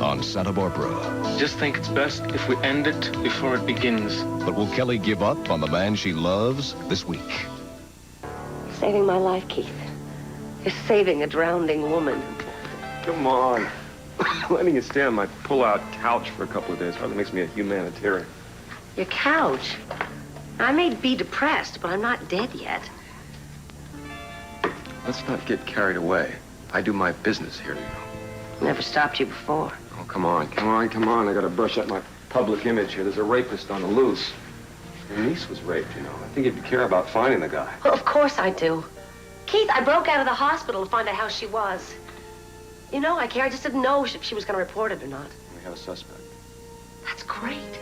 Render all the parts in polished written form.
on Santa Barbara. Just think it's best if we end it before it begins. But will Kelly give up on the man she loves this week? Saving my life, Keith. You're saving a drowning woman. Come on. Letting you stay on my pull-out couch for a couple of days hardly makes me a humanitarian. Your couch? I may be depressed, but I'm not dead yet. Let's not get carried away. I do my business here, you know. Never stopped you before. Oh, come on. I gotta brush up my public image here. There's a rapist on the loose. Your niece was raped, you know. I think if you care about finding the guy. Well, of course I do. Keith, I broke out of the hospital to find out how she was. You know I care. I just didn't know if she was going to report it or not. We have a suspect. That's great.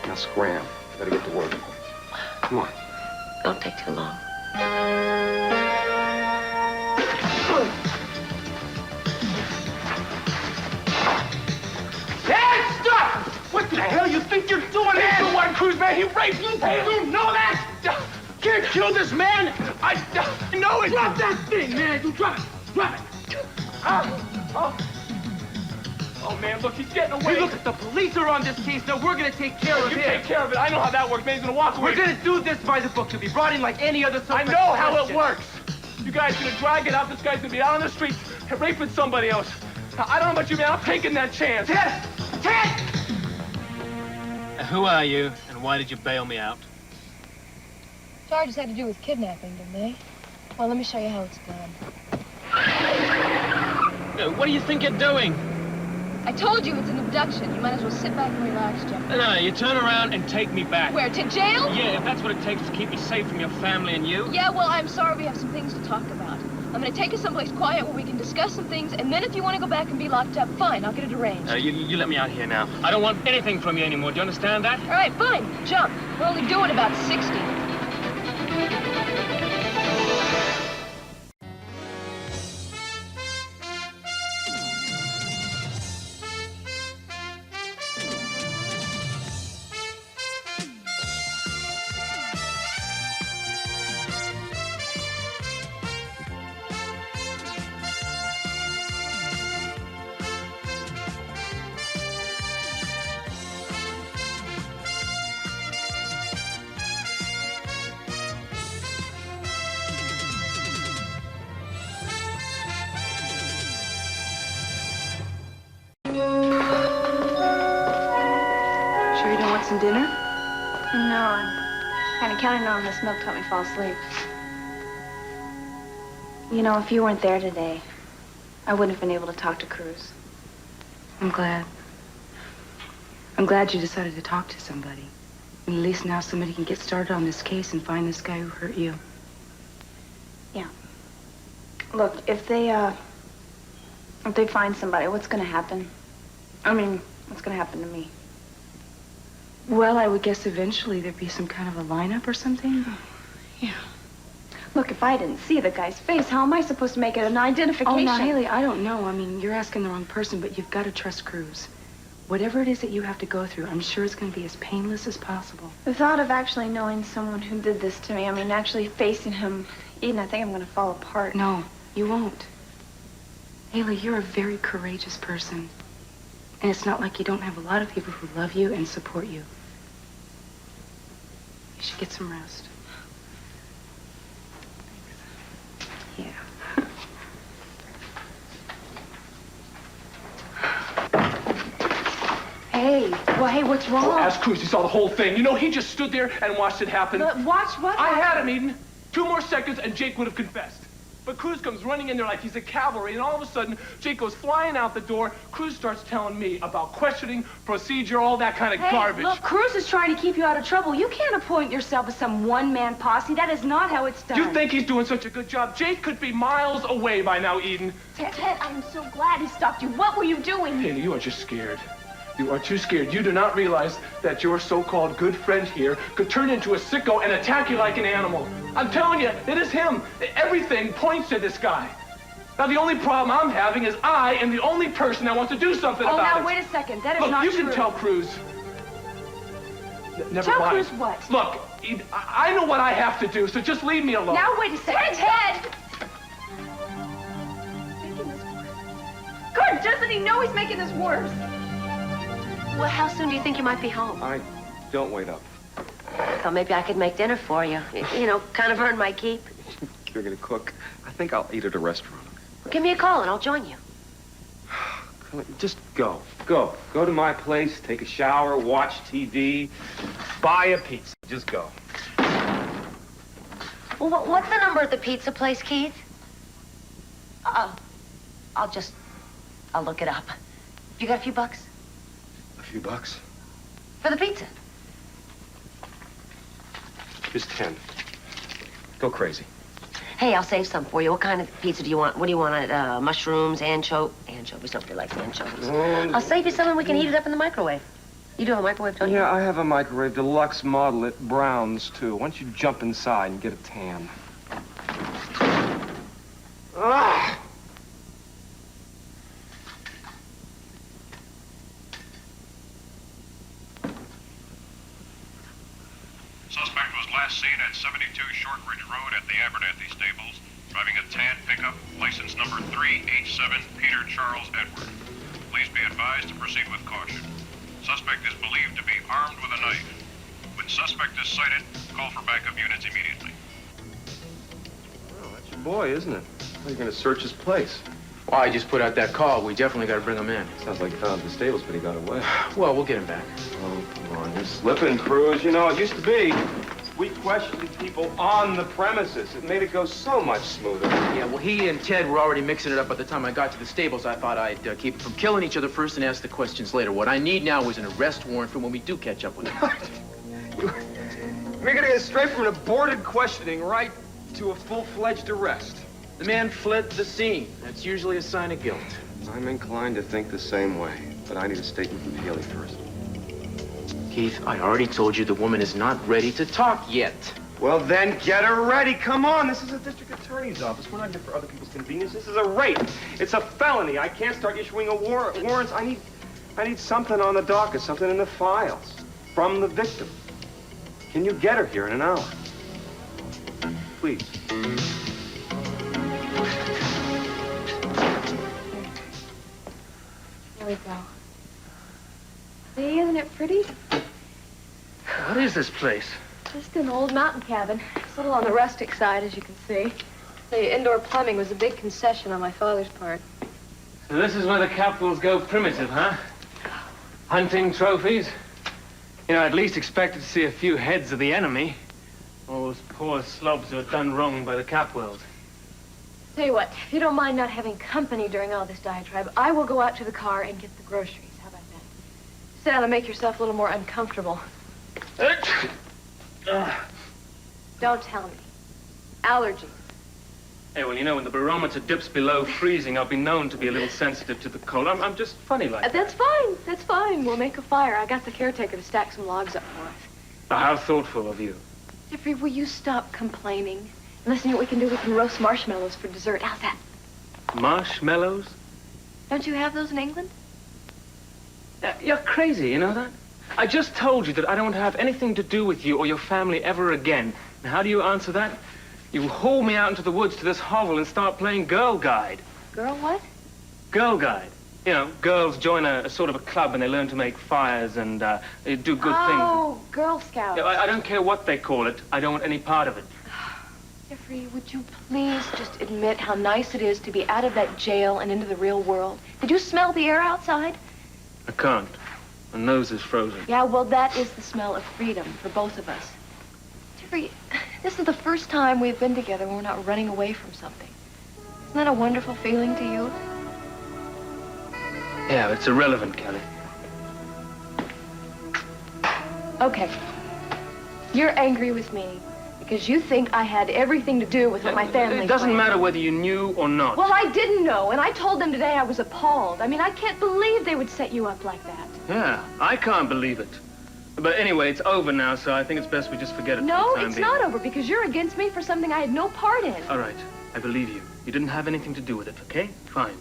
Now scram. I gotta get to work. Come on. Don't take too long. Hey, stop! What the hell you think you're doing? He's the one, Cruz, man. He raped you. Hey, you know that? Can't kill this man. I know it. Drop that thing, man. You drop it. Drop it. Oh, man, look, he's getting away. Hey, look, the police are on this case. Now, we're going to take care of it. You take care of it. I know how that works, man. He's going to walk away. We're going to do this by the book. He'll be brought in like any other suspect. I know how it works. You guys are going to drag it out. This guy's going to be out on the street raping somebody else. I don't know about you, man. I'm taking that chance. Ted! Ted! Who are you, and why did you bail me out? Charges had to do with kidnapping, didn't they? Well, let me show you how it's done. What do you think you're doing? I told you it's an abduction. You might as well sit back and relax, Jeff. No, you turn around and take me back. Where, to jail? Yeah, if that's what it takes to keep me safe from your family and you. Yeah, well, I'm sorry. We have some things to talk about. I'm going to take us someplace quiet where we can discuss some things, and then if you want to go back and be locked up, fine, I'll get it arranged. You let me out here now. I don't want anything from you anymore. Do you understand that? All right, fine. Jump. We're only doing about 60. Sure you don't want some dinner? No, I'm kind of counting on this milk to help me fall asleep. You know, if you weren't there today, I wouldn't have been able to talk to Cruz. I'm glad. I'm glad you decided to talk to somebody. At least now somebody can get started on this case and find this guy who hurt you. Yeah. Look, if they find somebody, what's gonna happen? I mean, what's gonna happen to me? Well, I would guess eventually there'd be some kind of a lineup or something. Yeah. Look, if I didn't see the guy's face, how am I supposed to make it an identification? Oh, now, Haley, I don't know. I mean, you're asking the wrong person, but you've got to trust Cruz. Whatever it is that you have to go through, I'm sure it's going to be as painless as possible. The thought of actually knowing someone who did this to me, I mean, actually facing him, Eden, I think I'm going to fall apart. No, you won't. Haley, you're a very courageous person. And it's not like you don't have a lot of people who love you and support you. You should get some rest. Yeah. Hey, what's wrong? Oh, ask Cruz. He saw the whole thing. You know, he just stood there and watched it happen. But watch what? I had him, Eden. 2 more seconds and Jake would have confessed. But Cruz comes running in there like he's a cavalry, and all of a sudden, Jake goes flying out the door. Cruz starts telling me about questioning, procedure, all that kind of garbage. Look, Cruz is trying to keep you out of trouble. You can't appoint yourself as some one-man posse. That is not how it's done. You think he's doing such a good job? Jake could be miles away by now, Eden. Ted, I'm so glad he stopped you. What were you doing? Haley, you are just scared. You are too scared. You do not realize that your so-called good friend here could turn into a sicko and attack you like an animal. I'm telling you, it is him. Everything points to this guy. Now, the only problem I'm having is I am the only person that wants to do something about it. Oh, now, wait a second. That is Look, not true. you can tell Cruz. Never Tell mind. Cruz what? Look, I know what I have to do, so just leave me alone. Now, wait a second. Ted! Good, doesn't he know he's making this worse? Well, how soon do you think you might be home? Don't wait up. I thought maybe I could make dinner for you. You know, kind of earn my keep. You're gonna cook. I think I'll eat at a restaurant. Well, give me a call and I'll join you. Just go. Go to my place, take a shower, watch TV, buy a pizza. Just go. Well, what's the number at the pizza place, Keith? I'll look it up. You got a few bucks? A few bucks? For the pizza. Just 10. Go crazy. Hey, I'll save some for you. What kind of pizza do you want? What do you want on it? Mushrooms, anchovies. Nobody likes anchovies. I'll save you some and we can heat it up in the microwave. You do have a microwave, don't you? Yeah, I have a microwave deluxe model at Brown's, too. Why don't you jump inside and get a tan? Ah! Suspect was last seen at 72 Shortridge Road at the Abernathy Stables, driving a tan pickup, license number 387 Peter Charles Edward. Please be advised to proceed with caution. Suspect is believed to be armed with a knife. When suspect is sighted, call for backup units immediately. Oh, that's your boy, isn't it? Well, you're gonna search his place. Well, I just put out that call. We definitely got to bring him in. Sounds like he found the stables, but he got away. Well, we'll get him back. Oh, come on. You're slipping, Cruz. You know, it used to be we questioned people on the premises. It made it go so much smoother. Yeah, well, he and Ted were already mixing it up by the time I got to the stables. I thought I'd keep them from killing each other first and ask the questions later. What I need now is an arrest warrant for when we do catch up with him. We're gonna get straight from an aborted questioning right to a full-fledged arrest. The man fled the scene. That's usually a sign of guilt. I'm inclined to think the same way, but I need a statement from Haley first. Keith, I already told you the woman is not ready to talk yet. Well, then get her ready. Come on. This is a district attorney's office. We're not here for other people's convenience. This is a rape. It's a felony. I can't start issuing warrants. I need something on the docket, something in the files from the victim. Can you get her here in an hour? Please. Here we go. See, isn't it pretty? What is this place? Just an old mountain cabin. It's a little on the rustic side, as you can see. The indoor plumbing was a big concession on my father's part. So this is where the Capitals go primitive, huh? Hunting trophies? You know, I at least expected to see a few heads of the enemy. All those poor slobs who are done wrong by the Capwells. Tell you what, if you don't mind not having company during all this diatribe, I will go out to the car and get the groceries. How about that? Sit down and make yourself a little more uncomfortable. Don't tell me. Allergies. Hey, well, you know, when the barometer dips below freezing, I'll be known to be a little sensitive to the cold. I'm just funny like that. That's fine. That's fine. We'll make a fire. I got the caretaker to stack some logs up for us. Now, how thoughtful of you. Jeffrey, will you stop complaining? Listen, what we can do, we can roast marshmallows for dessert. How's that? Marshmallows? Don't you have those in England? You're crazy, you know that? I just told you that I don't have anything to do with you or your family ever again. Now, how do you answer that? You haul me out into the woods to this hovel and start playing Girl Guide. Girl what? Girl Guide. You know, girls join a sort of a club and they learn to make fires and they do good things. Oh, Girl Scouts. Yeah, I don't care what they call it. I don't want any part of it. Jeffrey, would you please just admit how nice it is to be out of that jail and into the real world? Did you smell the air outside? I can't. My nose is frozen. Yeah, well, that is the smell of freedom for both of us. Jeffrey, this is the first time we've been together when we're not running away from something. Isn't that a wonderful feeling to you? Yeah, it's irrelevant, Kelly. Okay. You're angry with me because you think I had everything to do with what my family It doesn't planned. matter whether you knew or not. Well, I didn't know, and I told them today I was appalled. I mean, I can't believe they would set you up like that. Yeah, I can't believe it. But anyway, it's over now, so I think it's best we just forget it No, for the time it's being. not over because you're against me for something I had no part in. All right, I believe you. You didn't have anything to do with it, okay? Fine.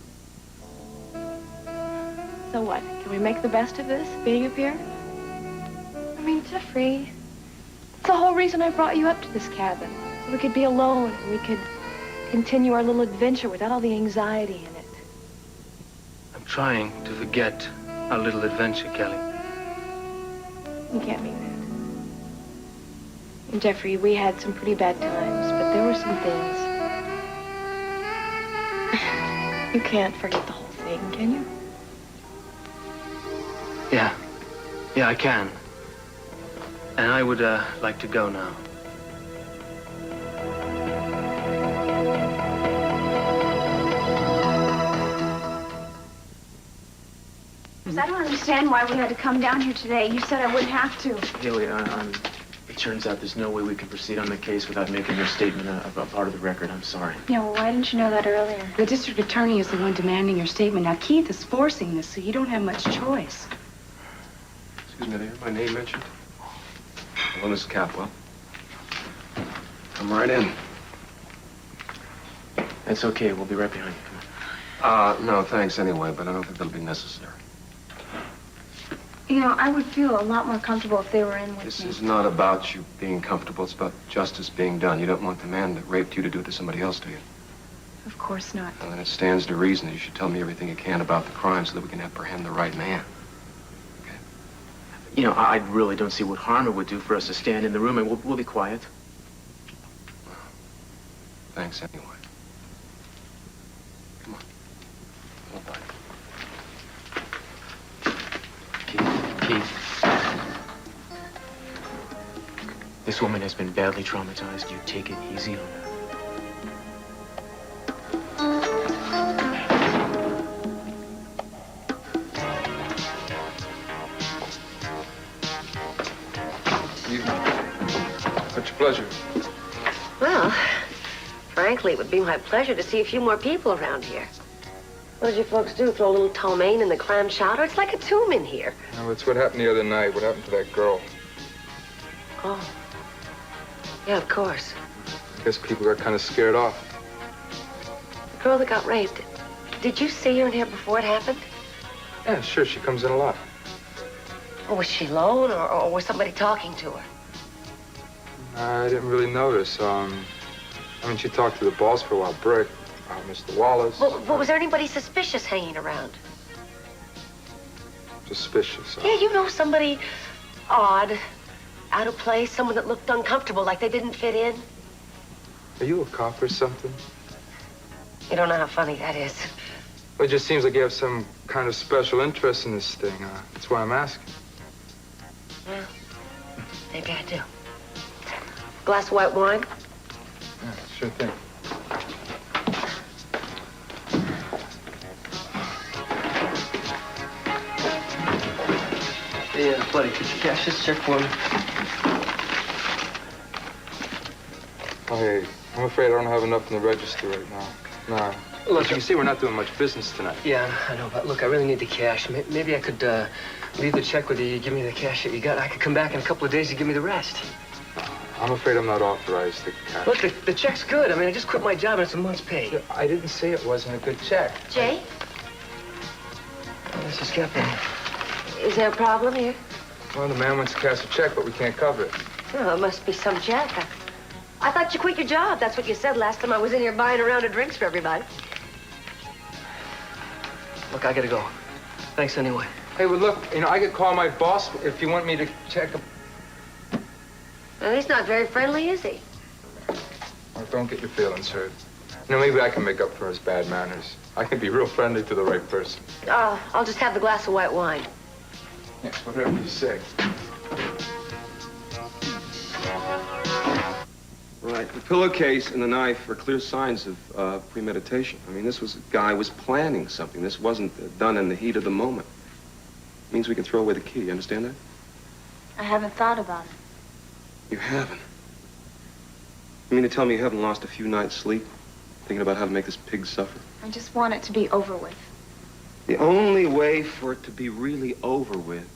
So what? Can we make the best of this, being up here? I mean, Jeffrey, it's the whole reason I brought you up to this cabin. So we could be alone and we could continue our little adventure without all the anxiety in it. I'm trying to forget our little adventure, Kelly. You can't mean that. And Jeffrey, we had some pretty bad times, but there were some things. You can't forget the whole thing, can you? Yeah. Yeah, I can. And I would, like to go now. I don't understand why we had to come down here today. You said I wouldn't have to. Haley, it turns out there's no way we can proceed on the case without making your statement a part of the record. I'm sorry. Yeah, well, why didn't you know that earlier? The district attorney is the one demanding your statement. Now, Keith is forcing this, so you don't have much choice. Excuse me, did I hear my name mentioned? Hello, Mrs. Capwell. Come right in. It's okay. We'll be right behind you. Come on. No, thanks anyway, but I don't think that'll be necessary. You know, I would feel a lot more comfortable if they were in with This me. is not about you being comfortable. It's about justice being done. You don't want the man that raped you to do it to somebody else, do you? Of course not. Well, then it stands to reason that you should tell me everything you can about the crime so that we can apprehend the right man. You know, I really don't see what harm it would do for us to stand in the room and we'll be quiet. Well, thanks anyway. Come on. Oh, bye. Keith. This woman has been badly traumatized. You take it easy on her. Such a pleasure. Well, frankly, it would be my pleasure to see a few more people around here. What did you folks do? Throw a little ptomaine in the clam chowder? It's like a tomb in here. No, it's what happened the other night. What happened to that girl? Oh. Yeah, of course. I guess people got kind of scared off. The girl that got raped. Did you see her in here before it happened? Yeah, sure. She comes in a lot. Or was she alone, or was somebody talking to her? I didn't really notice. I mean, she talked to the boss for a while, Brick, Mr. Wallace. Well, was there anybody suspicious hanging around? Suspicious. Yeah, you know, somebody odd, out of place, someone that looked uncomfortable, like they didn't fit in. Are you a cop or something? You don't know how funny that is. Well, it just seems like you have some kind of special interest in this thing. That's why I'm asking. Well, maybe I do. Glass of white wine? Yeah, sure thing. Yeah, buddy, could you cash this check for me? Oh, hey, I'm afraid I don't have enough in the register right now. No. Look, as you can see, we're not doing much business tonight. Yeah, I know, but look, I really need the cash. Maybe I could leave the check with you. You give me the cash that you got. I could come back in a couple of days to give me the rest. I'm afraid I'm not authorized to cash. Look, the check's good. I mean, I just quit my job and it's a month's pay. I didn't say it wasn't a good check. Jay? Mrs. Kaplan. Is there a problem here? Well, the man wants to cash a check, but we can't cover it. Oh, it must be some check. I thought you quit your job. That's what you said last time I was in here buying a round of drinks for everybody. Look, I gotta go. Thanks anyway. Hey, well, look, you know, I could call my boss if you want me to check a... Well, he's not very friendly, is he? Well, don't get your feelings hurt. You know, maybe I can make up for his bad manners. I can be real friendly to the right person. I'll just have the glass of white wine. Yes, whatever you say. Right. The pillowcase and the knife are clear signs of premeditation. I mean, this guy was planning something. This wasn't done in the heat of the moment. It means we can throw away the key. You understand that? I haven't thought about it. You haven't? You mean to tell me you haven't lost a few nights' sleep thinking about how to make this pig suffer? I just want it to be over with. The only way for it to be really over with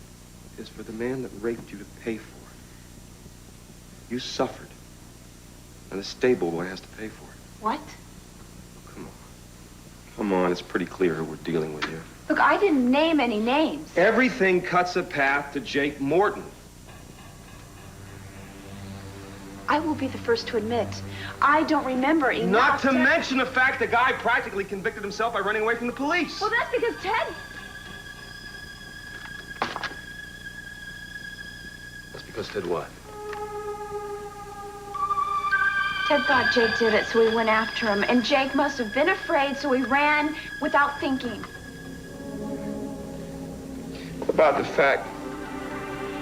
is for the man that raped you to pay for it. You suffered, and the stable boy has to pay for it. What? Come on. Come on, it's pretty clear who we're dealing with here. Look, I didn't name any names. Everything cuts a path to Jake Morton. I will be the first to admit, I don't remember enough. Not to mention the fact the guy practically convicted himself by running away from the police. Well, that's because Ted... Just did what? Ted thought Jake did it, so we went after him. And Jake must have been afraid, so he ran without thinking. About the fact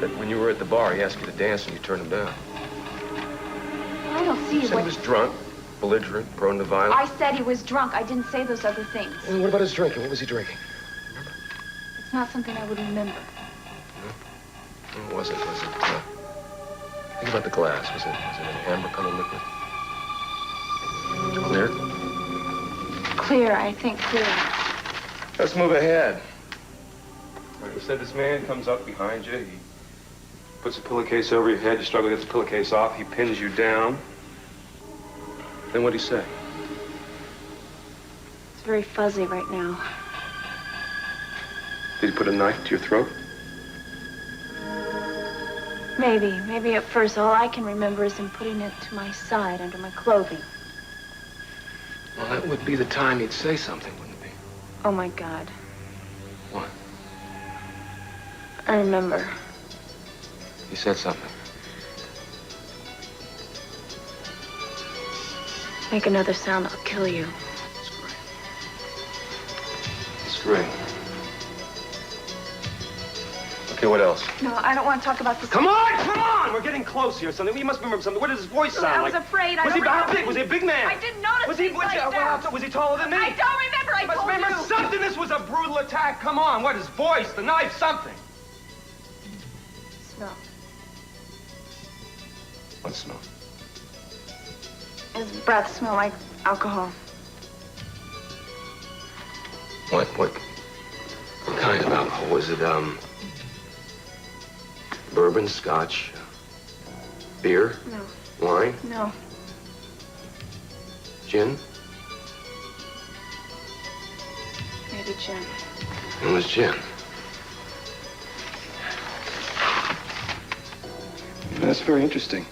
that when you were at the bar, he asked you to dance and you turned him down. I don't see You said what... he was drunk, belligerent, prone to violence. I said he was drunk. I didn't say those other things. Well, what about his drinking? What was he drinking? It's not something I would remember. What was it? Think about the glass. Was it an amber-colored liquid? Clear? Clear, I think clear. Let's move ahead. Like I said, this man comes up behind you. He puts a pillowcase over your head. You struggle to get the pillowcase off. He pins you down. Then what'd he say? It's very fuzzy right now. Did he put a knife to your throat? Maybe at first all I can remember is him putting it to my side under my clothing. Well, that would be the time he'd say something, wouldn't it be? Oh my God. What? I remember. He said something. Make another sound, I'll kill you. It's great. Okay, what else? No, I don't want to talk about this. Come on! We're getting close here. Something. We must remember something. What does his voice sound like? I was afraid. Was he how big? Was he a big man? I didn't notice. Was he taller than me? I don't remember. I must told remember you. something. This was a brutal attack. Come on. What? His voice, the knife, something. Smell. What smell? His breath smelled like alcohol. What kind of alcohol? Was it, bourbon, scotch, beer? No. Wine? No. Gin? Maybe gin. It was gin. That's very interesting.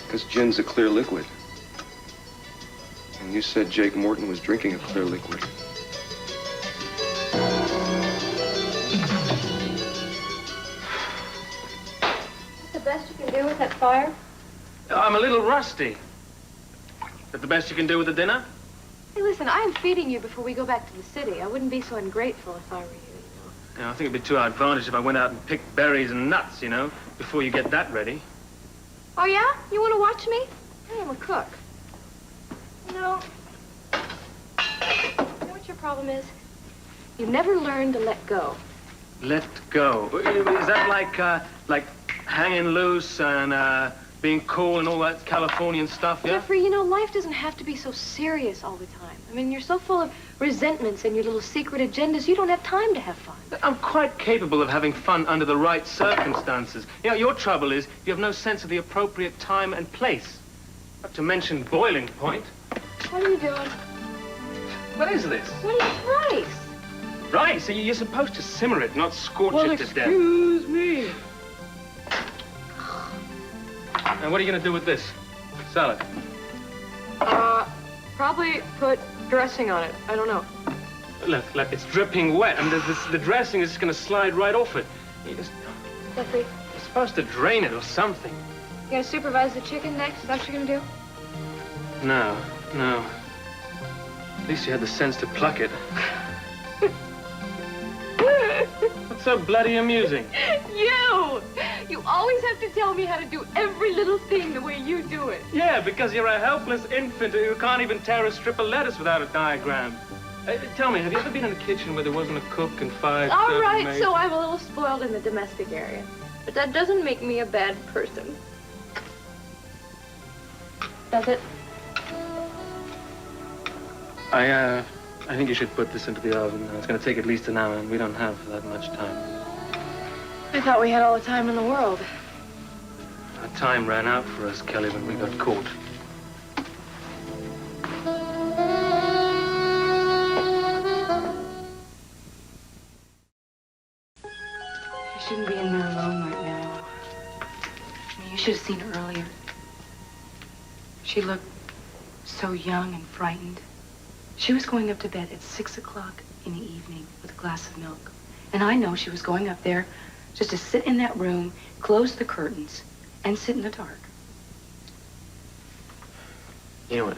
Because gin's a clear liquid. And you said Jake Morton was drinking a clear liquid. The best you can do with that fire? I'm a little rusty. Is that the best you can do with the dinner? Hey, listen, I am feeding you before we go back to the city. I wouldn't be so ungrateful if I were you, I think it'd be to our advantage if I went out and picked berries and nuts, before you get that ready. Oh, yeah? You want to watch me? I am a cook. You know what your problem is? You never learn to let go. Let go. Is that like hanging loose and being cool and all that Californian stuff, yeah? Jeffrey, life doesn't have to be so serious all the time. I mean, you're so full of resentments and your little secret agendas, you don't have time to have fun. I'm quite capable of having fun under the right circumstances. Your trouble is you have no sense of the appropriate time and place. Not to mention boiling point. What are you doing? What is this? What is rice? Rice? So you're supposed to simmer it, not scorch it to death. Excuse me. And what are you going to do with this? Salad? Probably put dressing on it. I don't know. Look, it's dripping wet. I mean, the dressing is just going to slide right off it. Jeffrey, You're supposed to drain it or something. you gonna supervise the chicken next? Is that what you're gonna do? No. At least you had the sense to pluck it. What's so bloody amusing? You always have to tell me how to do every little thing the way you do it. Yeah, because you're a helpless infant who can't even tear a strip of lettuce without a diagram. Tell me, have you ever been in a kitchen where there wasn't a cook and 5 All right, maids? so I'm a little spoiled in the domestic area. But that doesn't make me a bad person. Does it? I think you should put this into the oven. It's going to take at least an hour, and we don't have that much time. I thought we had all the time in the world. Our time ran out for us, Kelly, when we got caught. She shouldn't be in there alone right now. I mean, you should have seen her earlier. She looked so young and frightened. She was going up to bed at 6 o'clock in the evening with a glass of milk. And I know she was going up there Just to sit in that room, close the curtains, and sit in the dark. You know what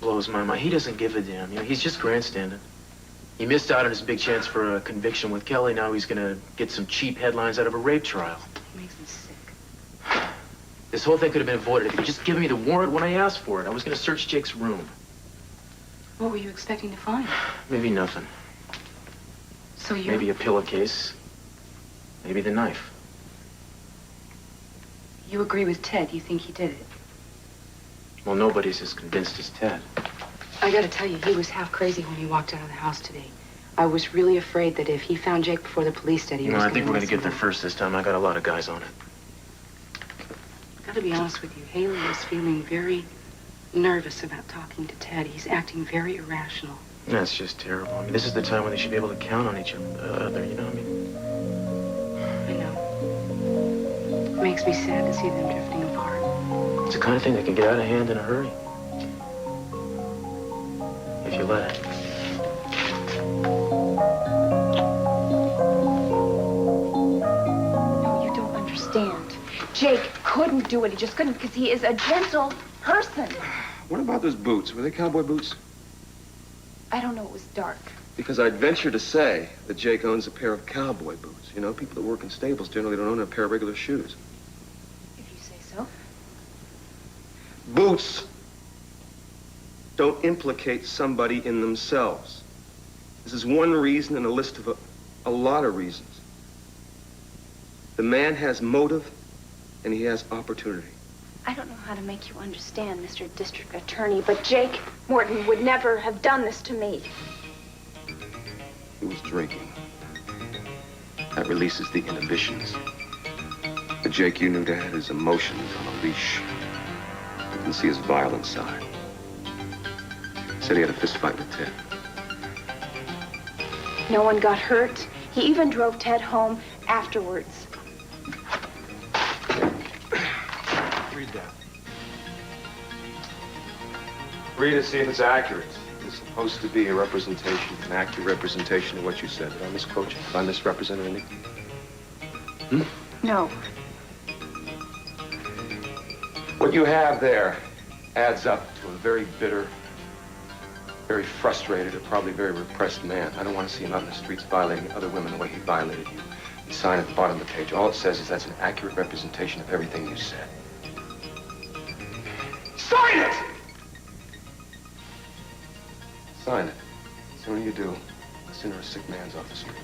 blows my mind? He doesn't give a damn. You know, he's just grandstanding. He missed out on his big chance for a conviction with Kelly. Now he's gonna get some cheap headlines out of a rape trial. It makes me sick. This whole thing could have been avoided if he'd just given me the warrant when I asked for it. I was gonna search Jake's room. What were you expecting to find? Maybe nothing. So you... Maybe a pillowcase. Maybe the knife. You agree with Ted. You think he did it. Well, nobody's as convinced as Ted. I gotta tell you, he was half crazy when he walked out of the house today. I was really afraid that if he found Jake before the police did, he was I gonna think we're gonna mess get him there up. first this time. I got a lot of guys on it. Gotta be honest with you, Haley is feeling very nervous about talking to Ted. He's acting very irrational. That's just terrible. I mean, this is the time when they should be able to count on each other, you know? I mean... I know. It makes me sad to see them drifting apart. It's the kind of thing that can get out of hand in a hurry. If you let it. No, you don't understand. Jake couldn't do it. He just couldn't because he is a gentle person. What about those boots? Were they cowboy boots? I don't know. It was dark. Because I'd venture to say that Jake owns a pair of cowboy boots. You know, people that work in stables generally don't own a pair of regular shoes. If you say so. Boots don't implicate somebody in themselves. This is one reason in a list of a lot of reasons. The man has motive and he has opportunity. I don't know how to make you understand, Mr. District Attorney, but Jake Morton would never have done this to me. He was drinking. That releases the inhibitions. The Jake you knew to have his emotions on a leash. You can see his violent side. He said he had a fist fight with Ted. No one got hurt. He even drove Ted home afterwards. Read that. Read it, see if it's accurate. It's supposed to be a representation, an accurate representation of what you said. Did I misquote you? Did I misrepresent anything? No. What you have there adds up to a very bitter, very frustrated, and probably very repressed man. I don't want to see him out in the streets violating other women the way he violated you. The sign at the bottom of the page, all it says is that's an accurate representation of everything you said. Sign it! Sign it. The sooner you do, the sooner a sick man's off the street.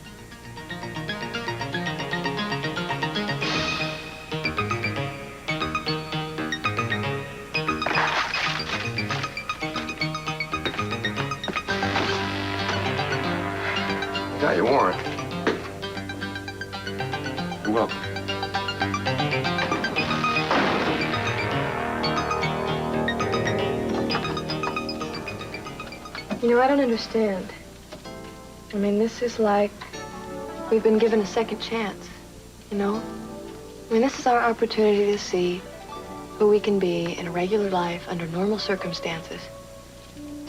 Got your warrant. You're welcome. You know, I don't understand. I mean, this is like we've been given a second chance, you know? I mean, this is our opportunity to see who we can be in a regular life under normal circumstances.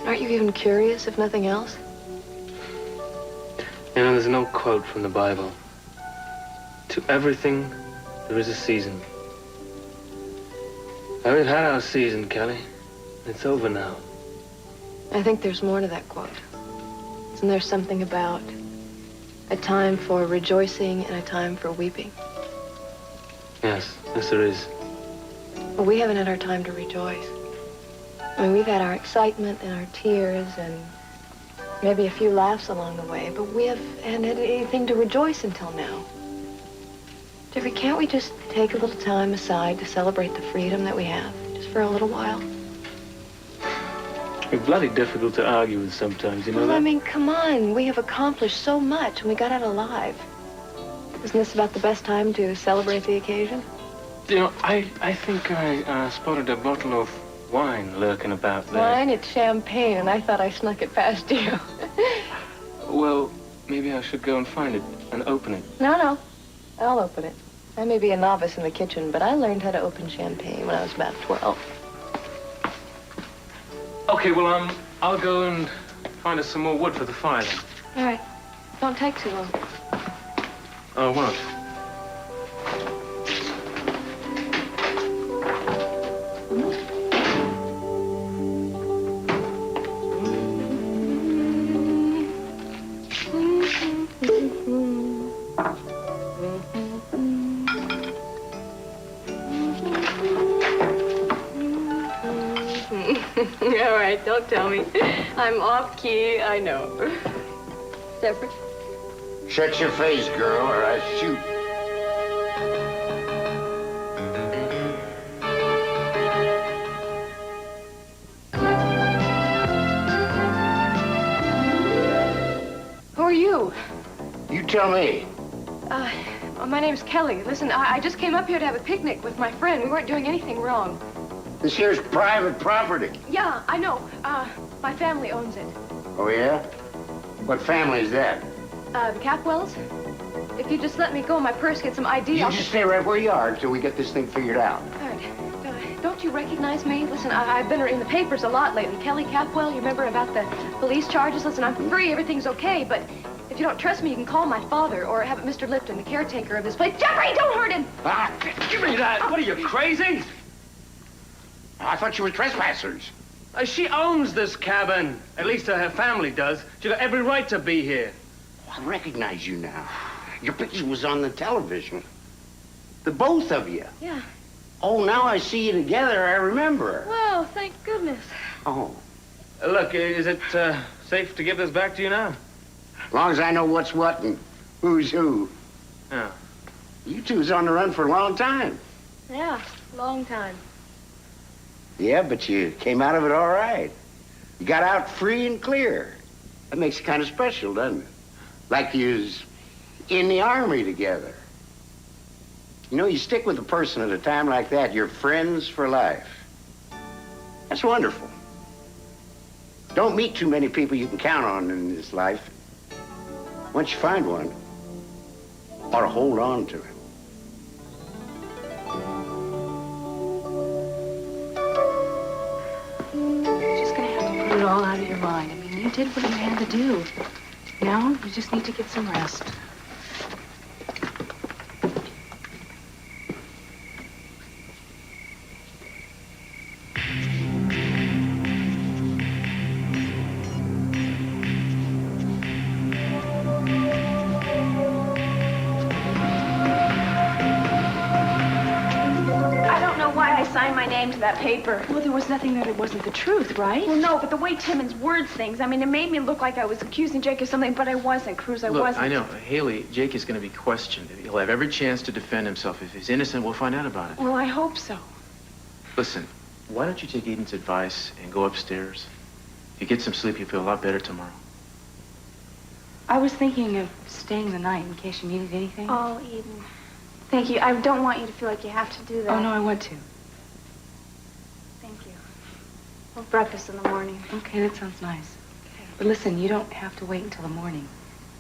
Aren't you even curious, if nothing else? You know, there's an old quote from the Bible. To everything, there is a season. We've had our season, Kelly. It's over now. I think there's more to that quote. Isn't there something about a time for rejoicing and a time for weeping? Yes, there is. Well, we haven't had our time to rejoice. I mean, we've had our excitement and our tears and maybe a few laughs along the way, but we haven't had anything to rejoice until now. Jeffrey, can't we just take a little time aside to celebrate the freedom that we have, just for a little while? It's bloody difficult to argue with sometimes, you know Well, that? I mean, come on. We have accomplished so much, and we got out alive. Isn't this about the best time to celebrate the occasion? You know, I think I spotted a bottle of wine lurking about there. Wine? It's champagne, and I thought I snuck it past you. Well, maybe I should go and find it and open it. No. I'll open it. I may be a novice in the kitchen, but I learned how to open champagne when I was about 12. Okay, well, I'll go and find us some more wood for the fire then. All right. Don't take too long. Oh, I won't. right, don't tell me. I'm off key, I know. Separate? Shut your face, girl, or I shoot. Who are you? You tell me. My name's Kelly. Listen, I just came up here to have a picnic with my friend. We weren't doing anything wrong. This here's private property. Yeah, I know. My family owns it. Oh, yeah? What family is that? The Capwells? If you just let me go, my purse, get some ID, You just stay right where you are until we get this thing figured out. All right. Don't you recognize me? Listen, I've been in the papers a lot lately. Kelly Capwell, you remember about the police charges? Listen, I'm free, everything's okay, but if you don't trust me, you can call my father or have it Mr. Lipton, the caretaker of this place. Jeffrey, don't hurt him! Ah, give me that! What are you, crazy? I thought you were trespassers. She owns this cabin. At least her family does. She got every right to be here. I recognize you now. Your picture was on the television. The both of you. Yeah. Oh, now I see you together. I remember. Well, thank goodness. Oh. Look, is it safe to give this back to you now? As long as I know what's what and who's who. Yeah. You two's on the run for a long time. Yeah, long time. Yeah, but you came out of it all right. You got out free and clear. That makes it kind of special, doesn't it? Like you was in the army together. You know, you stick with a person at a time like that, you're friends for life. That's wonderful. Don't meet too many people you can count on in this life. Once you find one, ought to hold on to it. Just gonna have to put it all out of your mind. I mean, you did what you had to do. Now, you just need to get some rest. Sign my name to that paper. Well, there was nothing that it wasn't the truth, right? Well, no, but the way Timmons words things, I mean, it made me look like I was accusing Jake of something, but I wasn't, Cruz, I wasn't. I know. Haley, Jake is going to be questioned. He'll have every chance to defend himself. If he's innocent, we'll find out about it. Well, I hope so. Listen, why don't you take Eden's advice and go upstairs? If you get some sleep, you'll feel a lot better tomorrow. I was thinking of staying the night in case you needed anything. Oh, Eden. Thank you. I don't want you to feel like you have to do that. Oh, no, I want to. Thank you. We'll have breakfast in the morning. Okay, that sounds nice. Okay. But listen, you don't have to wait until the morning.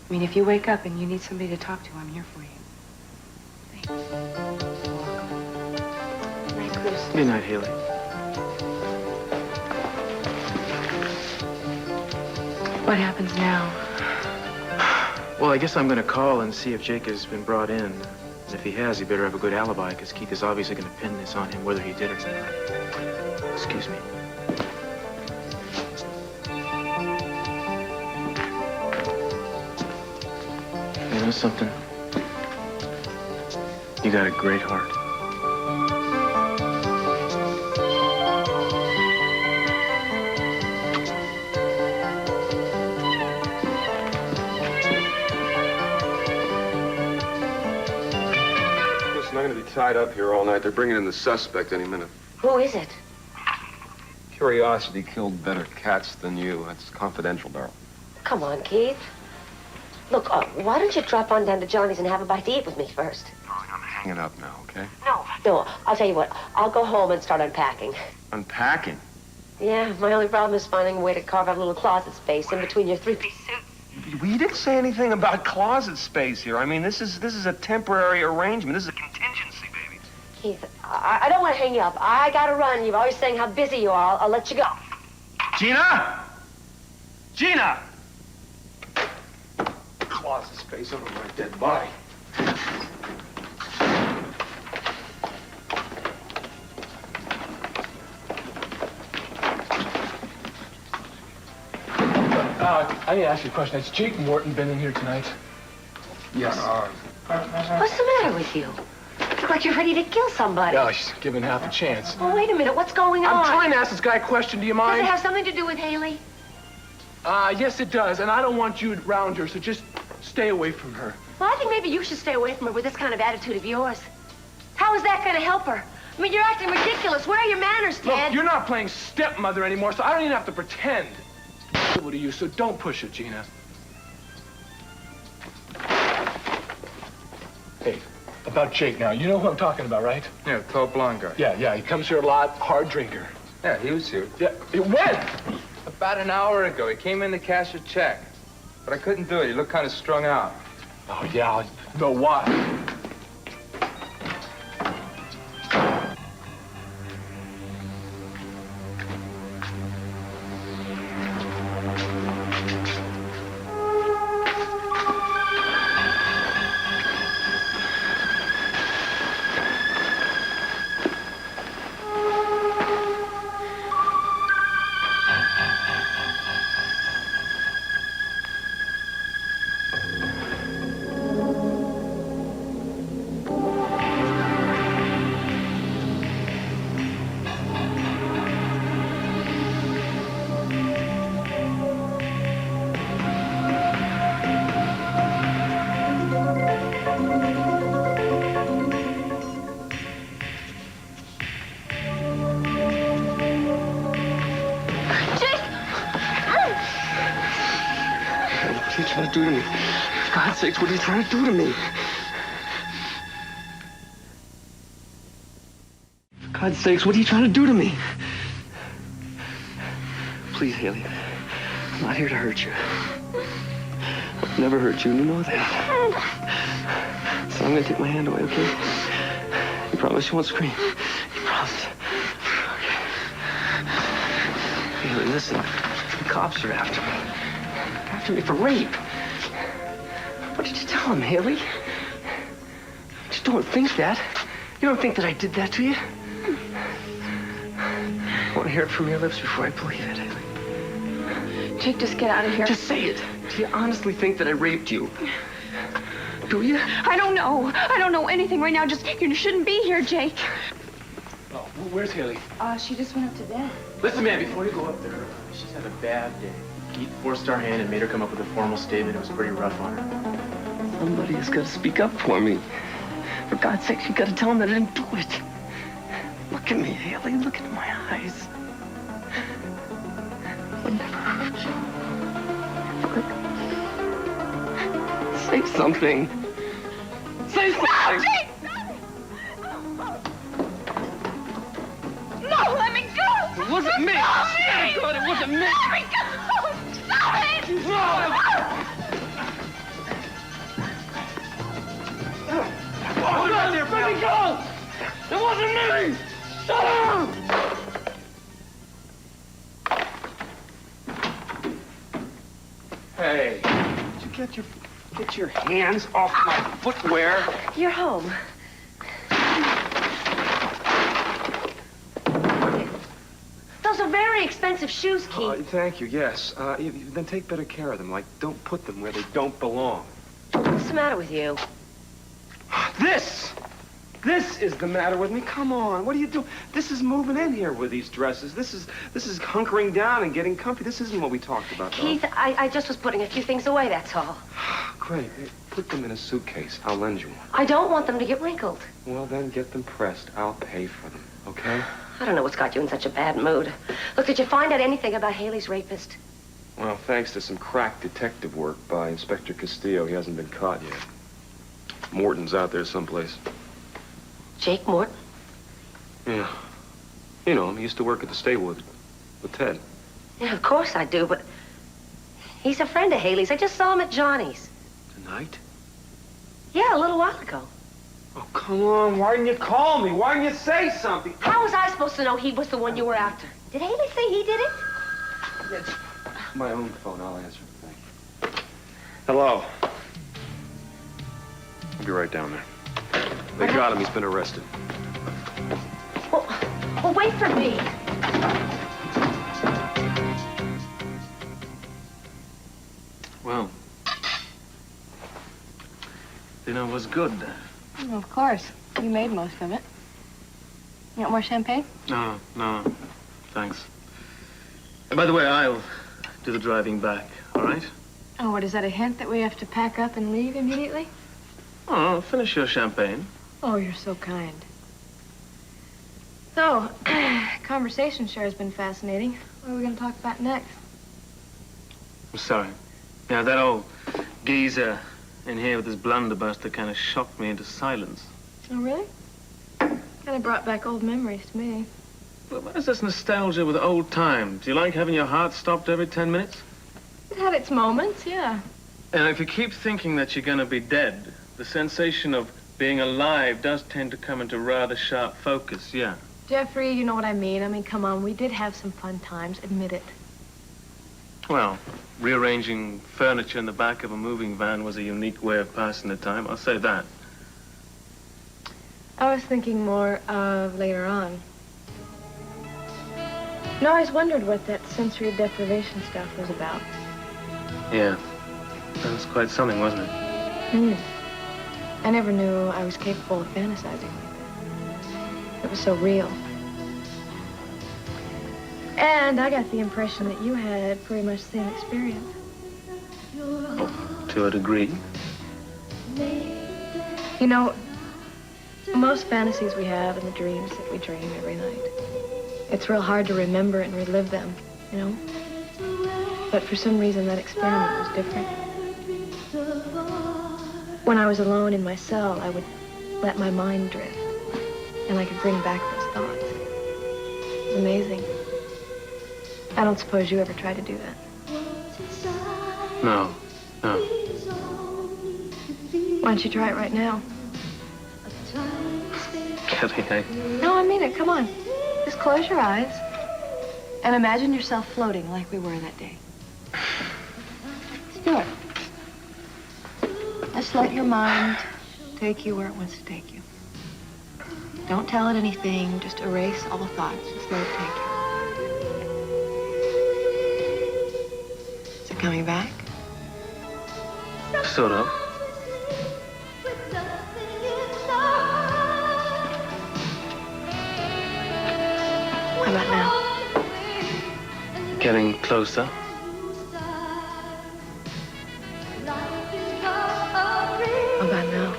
I mean, if you wake up and you need somebody to talk to, I'm here for you. Thanks. Good night, Cruz. Good night, Haley. What happens now? Well, I guess I'm going to call and see if Jake has been brought in. And if he has, he better have a good alibi, because Keith is obviously going to pin this on him, whether he did or not. Excuse me. You know something? You got a great heart. Listen, I'm going to be tied up here all night. They're bringing in the suspect any minute. Who is it? Curiosity killed better cats than you. That's confidential, darling. Come on, Keith. Look, why don't you drop on down to Johnny's and have a bite to eat with me first? Darling, I'm hanging up now, okay? No, I'll tell you what. I'll go home and start unpacking. Unpacking? Yeah, my only problem is finding a way to carve out a little closet space in between your three-piece suits. We didn't say anything about closet space here. I mean, this is a temporary arrangement. This is a contingency, baby. Keith, I don't want to hang you up. I gotta run. You're always saying how busy you are. I'll let you go. Gina! Gina! Closet space over my dead body. I need to ask you a question. Has Jake Morton been in here tonight? Yes. What's the matter with you? look like you're ready to kill somebody. Yeah, she's given half a chance. Well, wait a minute. What's going on? I'm trying to ask this guy a question. Do you Does mind? it have something to do with Haley? Yes, it does. And I don't want you around her, so just stay away from her. Well, I think maybe you should stay away from her with this kind of attitude of yours. How is that going to help her? I mean, you're acting ridiculous. Where are your manners, Ted? Look, you're not playing stepmother anymore, so I don't even have to pretend. To you, so don't push it, Gina. Hey, about Jake now. You know who I'm talking about, right? Yeah, the tall blonde guy. Yeah, he comes here a lot, hard drinker. Yeah, he was here. Yeah, when? About an hour ago. He came in to cash a check. But I couldn't do it. He looked kind of strung out. Oh, yeah, I know why. What are you trying to do to me? For God's sakes, what are you trying to do to me? For God's sakes, what are you trying to do to me? Please, Haley. I'm not here to hurt you. I've never hurt you, and you know that. So I'm gonna take my hand away, okay? You promise you won't scream? You promise? Okay. Haley, listen. The cops are after me. After me for rape. What did you tell him, Haley? Just don't think that. You don't think that I did that to you? I want to hear it from your lips before I believe it, Haley. Jake, just get out of here. Just say it. Do you honestly think that I raped you? Do you? I don't know. I don't know anything right now. Just, you shouldn't be here, Jake. Oh, where's Haley? She just went up to bed. Listen, man, before you go up there, she's had a bad day. Keith forced our hand and made her come up with a formal statement. It was pretty rough on her. Somebody has got to speak up for me. For God's sake, you got to tell him that I didn't do it. Look at me, Haley. Look into my eyes. I never hurt you. Say something. Say something. No, Jake! No, let me go! It wasn't me. Stop I swear to God, it wasn't me. Let me go! Stop it! No! Hold on there, let me go! It wasn't me! Shut up! Hey. Did you get your hands off my footwear? You're home. Those are very expensive shoes, Keith. Thank you, yes. Then take better care of them. Like, don't put them where they don't belong. What's the matter with you? This is the matter with me. Come on, what are you doing? This is moving in here with these dresses. This is hunkering down and getting comfy. This isn't what we talked about, though. Keith, I just was putting a few things away, that's all. Great. Put them in a suitcase. I'll lend you one. I don't want them to get wrinkled. Well, then get them pressed. I'll pay for them, okay? I don't know what's got you in such a bad mood. Look, did you find out anything about Haley's rapist? Well, thanks to some crack detective work by Inspector Castillo, he hasn't been caught yet. Morton's out there someplace. Jake Morton? Yeah. You know him. He used to work at the stable with Ted. Yeah, of course I do, but he's a friend of Haley's. I just saw him at Johnny's. Tonight? Yeah, a little while ago. Oh, come on. Why didn't you call me? Why didn't you say something? How was I supposed to know he was the one you were after? Did Haley say he did it? It's my own phone. I'll answer. Thank you. Hello. I'll be right down there. They got him. He's been arrested. Well, wait for me. Well, dinner was good. Well, of course. You made most of it. You want more champagne? No, no. Thanks. And by the way, I'll do the driving back, all right? Oh, what, is that a hint that we have to pack up and leave immediately? Oh, finish your champagne. Oh, you're so kind. So, conversation sure has been fascinating. What are we going to talk about next? I'm sorry. Yeah, that old geezer in here with his blunderbuster kind of shocked me into silence. Oh, really? Kind of brought back old memories to me. But what is this nostalgia with old times? Do you like having your heart stopped every 10 minutes? It had its moments, yeah. And if you keep thinking that you're going to be dead, the sensation of being alive does tend to come into rather sharp focus, yeah. Jeffrey, you know what I mean. I mean, come on, we did have some fun times, admit it. Well, rearranging furniture in the back of a moving van was a unique way of passing the time, I'll say that. I was thinking more of later on. No, I always wondered what that sensory deprivation stuff was about. Yeah, that was quite something, wasn't it? I never knew I was capable of fantasizing. It was so real. And I got the impression that you had pretty much the same experience. Oh, to a degree. You know, most fantasies we have and the dreams that we dream every night, it's real hard to remember and relive them, you know? But for some reason, that experiment was different. When I was alone in my cell, I would let my mind drift, and I could bring back those thoughts. It was amazing. I don't suppose you ever tried to do that. No, no. Why don't you try it right now? Kelly, No, I mean it. Come on. Just close your eyes and imagine yourself floating like we were that day. Let's do it. Just let your mind take you where it wants to take you. Don't tell it anything. Just erase all thoughts. Just let it take you. Is it coming back? sort of. How about now? Getting closer. How about now?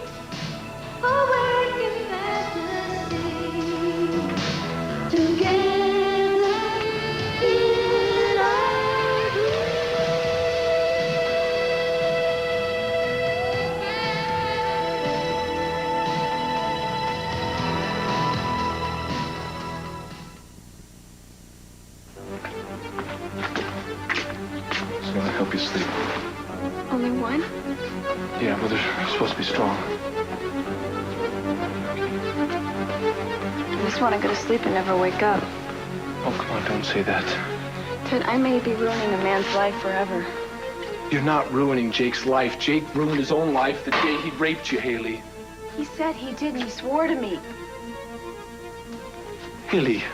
So I help you sleep. Only one? Yeah, but they're supposed to be strong. I just want to go to sleep and never wake up. Oh, come on, don't say that. Ted, I may be ruining a man's life forever. You're not ruining Jake's life. Jake ruined his own life the day he raped you, Haley. He said he did, and he swore to me. Haley,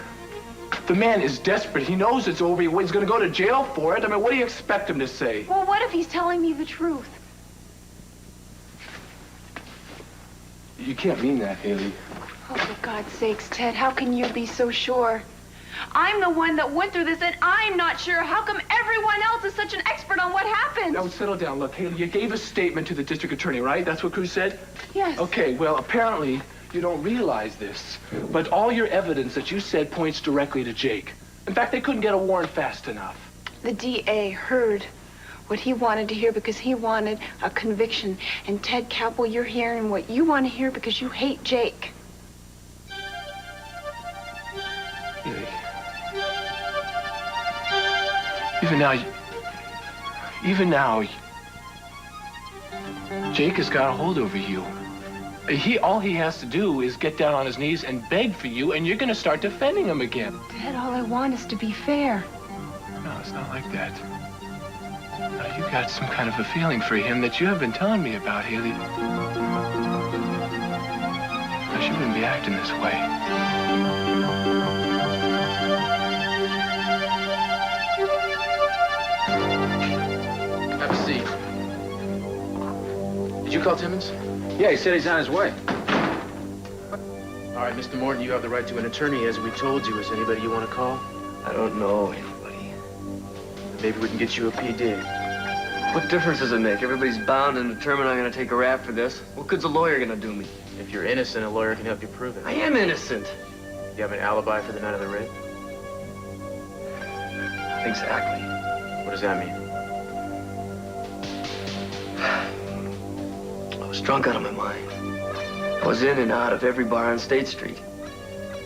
the man is desperate. He knows it's over. He's going to go to jail for it. I mean, what do you expect him to say? Well, what if he's telling me the truth? You can't mean that, Haley. Oh, for God's sakes, Ted, how can you be so sure? I'm the one that went through this, and I'm not sure. How come everyone else is such an expert on what happened? Now, settle down. Look, Haley, you gave a statement to the district attorney, right? That's what Cruz said? Yes. Okay, well, apparently you don't realize this, but all your evidence that you said points directly to Jake. In fact, they couldn't get a warrant fast enough. The DA heard what he wanted to hear because he wanted a conviction. And Ted Capel, you're hearing what you want to hear because you hate Jake. Haley. Even now, Jake has got a hold over you. All he has to do is get down on his knees and beg for you, and you're going to start defending him again. Ted, all I want is to be fair. No, it's not like that. You got some kind of a feeling for him that you have been telling me about, Haley. Because you wouldn't be acting this way. Have a seat. Did you call Timmons? Yeah, he said he's on his way. All right, Mr. Morton, you have the right to an attorney, as we told you. Is anybody you want to call? I don't know anybody. Maybe we can get you a PD. What difference does it make? Everybody's bound and determined I'm going to take a rap for this. What good's a lawyer going to do me? If you're innocent, a lawyer can help you prove it. I am innocent. You have an alibi for the night of the raid? Exactly. What does that mean? I was drunk out of my mind. I was in and out of every bar on State Street.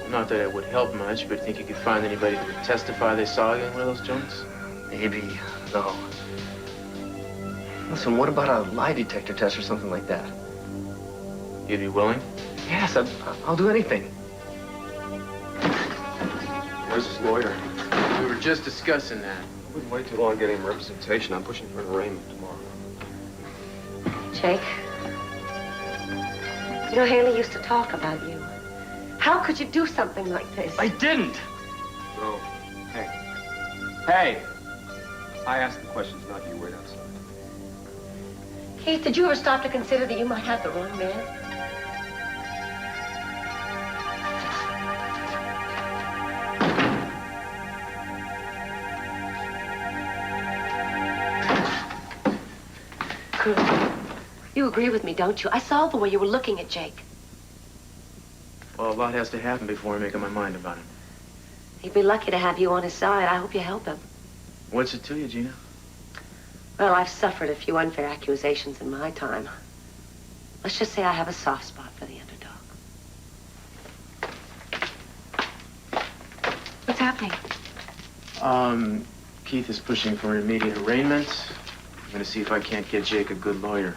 Not that it would help much, but think you could find anybody who would testify they saw you in one of those joints? Maybe. No. Listen, what about a lie detector test or something like that? You'd be willing? Yes, I'll do anything. Where's his lawyer? We were just discussing that. I wouldn't wait too long getting him representation. I'm pushing for an arraignment tomorrow. Jake, you know, Haley used to talk about you. How could you do something like this? I didn't. No. Hey. Hey! I asked the questions, not you. Wait outside. Keith, did you ever stop to consider that you might have the wrong man? You agree with me, don't you? I saw the way you were looking at Jake. Well, a lot has to happen before I make up my mind about him. He'd be lucky to have you on his side. I hope you help him. What's it to you, Gina? Well, I've suffered a few unfair accusations in my time. Let's just say I have a soft spot for the underdog. What's happening? Keith is pushing for an immediate arraignment. I'm gonna see if I can't get Jake a good lawyer.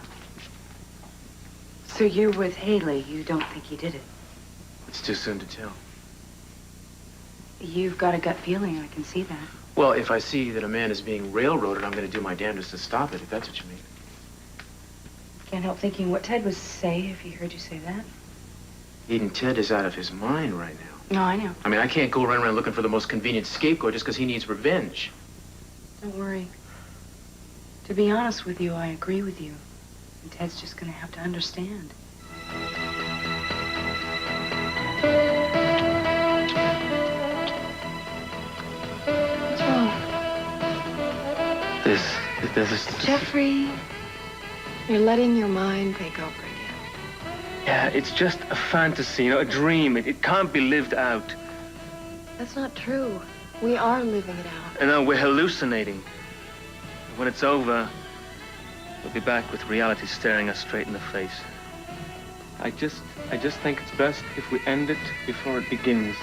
So you're with Haley. You don't think he did it? It's too soon to tell. You've got a gut feeling. I can see that. Well, if I see that a man is being railroaded, I'm gonna do my damnedest to stop it, if that's what you mean. Can't help thinking what Ted would say if he heard you say that. Even Ted is out of his mind right now. No, I know. I mean, I can't go around looking for the most convenient scapegoat just because he needs revenge. Don't worry. To be honest with you, I agree with you. And Ted's just gonna have to understand. What's wrong? This is... Jeffrey, you're letting your mind take over again. Yeah, it's just a fantasy, you know, a dream. It can't be lived out. That's not true. We are living it out. And now we're hallucinating. When it's over, we'll be back with reality staring us straight in the face. I just think it's best if we end it before it begins.